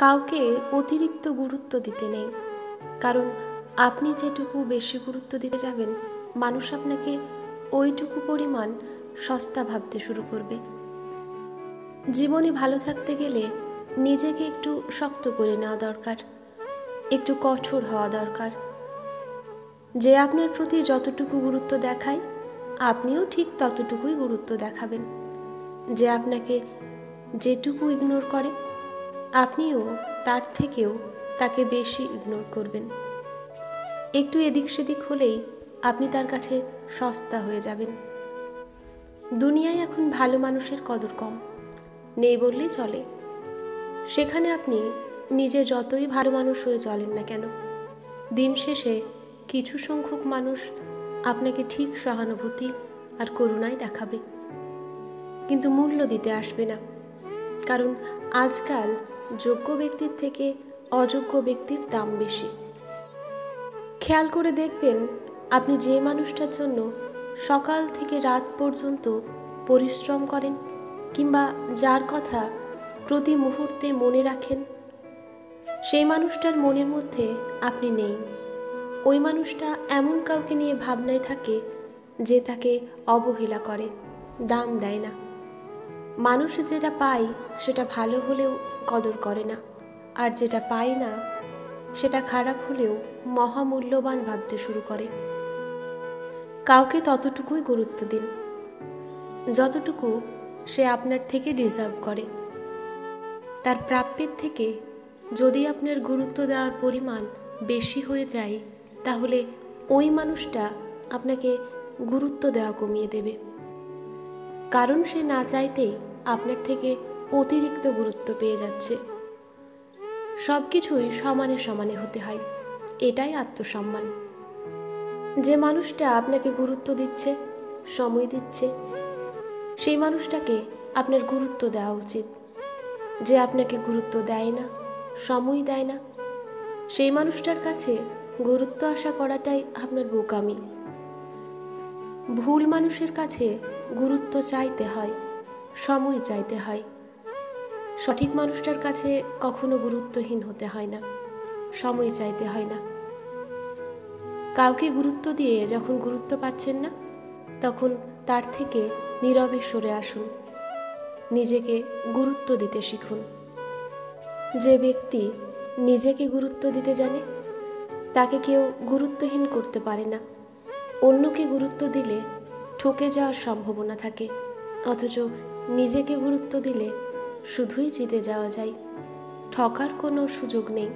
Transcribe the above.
কাউকে অতিরিক্ত গুরুত্ব দিতে নেই, কারণ আপনি যেটুকু বেশি গুরুত্ব দিতে যাবেন মানুষ আপনাকে ওইটুকু পরিমাণ সস্তা ভাবতে শুরু করবে। জীবনে ভালো থাকতে গেলে নিজেকে একটু শক্ত করে নেওয়া দরকার, একটু কঠোর হওয়া দরকার। যে আপনার প্রতি যতটুকু গুরুত্ব দেখায় আপনিও ঠিক ততটুকুই গুরুত্ব দেখাবেন। যে আপনাকে যেটুকু ইগনোর করে আপনিও তার থেকেও তাকে বেশি ইগনোর করবেন। একটু এদিক সেদিক হলেই আপনি তার কাছে সস্তা হয়ে যাবেন। দুনিয়ায় এখন ভালো মানুষের কদর কম, নেই বললেই চলে। সেখানে আপনি নিজে যতই ভালো মানুষ হয়ে চলেন না কেন, দিন শেষে কিছু সংখ্যক মানুষ আপনাকে ঠিক সহানুভূতি আর করুণাই দেখাবে, কিন্তু মূল্য দিতে আসবে না। কারণ আজকাল যোগ্য ব্যক্তির থেকে অযোগ্য ব্যক্তির দাম বেশি। খেয়াল করে দেখবেন, আপনি যে মানুষটার জন্য সকাল থেকে রাত পর্যন্ত পরিশ্রম করেন কিংবা যার কথা প্রতি মুহূর্তে মনে রাখেন, সেই মানুষটার মনের মধ্যে আপনি নেই। ওই মানুষটা এমন কাউকে নিয়ে ভাবনায় থাকে যে তাকে অবহেলা করে, দাম দেয় না। মানুষ যেটা পায় সেটা ভালো হলেও কদর করে না, আর যেটা পায় না সেটা খারাপ হলেও মহামূল্যবান ভাবতে শুরু করে। কাউকে ততটুকুই গুরুত্ব দিন যতটুকু সে আপনার থেকে ডিজার্ভ করে। তার প্রাপ্যের থেকে যদি আপনার গুরুত্ব দেওয়ার পরিমাণ বেশি হয়ে যায়, তাহলে ওই মানুষটা আপনাকে গুরুত্ব দেওয়া কমিয়ে দেবে, কারণ সে না চাইতেই আপনার থেকে অতিরিক্ত গুরুত্ব পেয়ে যাচ্ছে। সব কিছুই সমানে সমানে হতে হয়, এটাই আত্মসম্মান। যে মানুষটা আপনাকে গুরুত্ব দিচ্ছে, সময় দিচ্ছে, সেই মানুষটাকে আপনার গুরুত্ব দেওয়া উচিত। যে আপনাকে গুরুত্ব দেয় না, সময় দেয় না, সেই মানুষটার কাছে গুরুত্ব আশা করাটাই আপনার বোকামি। ভুল মানুষের কাছে গুরুত্ব চাইতে হয়, সময় চাইতে হয়। সঠিক মানুষটার কাছে কখনো গুরুত্বহীন হতে হয় না, সময় চাইতে হয় না। কাউকে গুরুত্ব দিয়ে যখন গুরুত্ব পাচ্ছেন না, তখন তার থেকে নীরবে সরে আসুন, নিজেকে গুরুত্ব দিতে শিখুন। যে ব্যক্তি নিজেকে গুরুত্ব দিতে জানে তাকে কেউ গুরুত্বহীন করতে পারে না। অন্যকে গুরুত্ব দিলে ঠকে যাওয়ার সম্ভাবনা থাকে, অথচ নিজেকে গুরুত্ব দিলে শুধুই জিতে যাওয়া যায়, ঠকার কোনো সুযোগ নেই।